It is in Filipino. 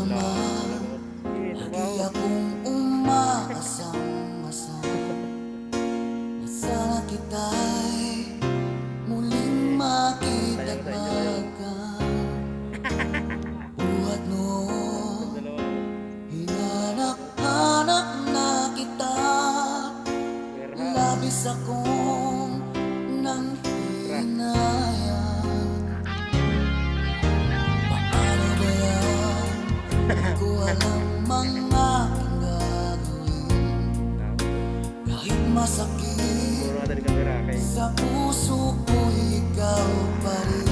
man lagi akong umaasang-asang na sana kita'y muling makita't buhat noon hinanap-hanap na kita, labis akong nang hinayang. Paano ba yan? Di ko alam mga aking gagawin. Kahit masakit sa puso ko, ikaw pa rin.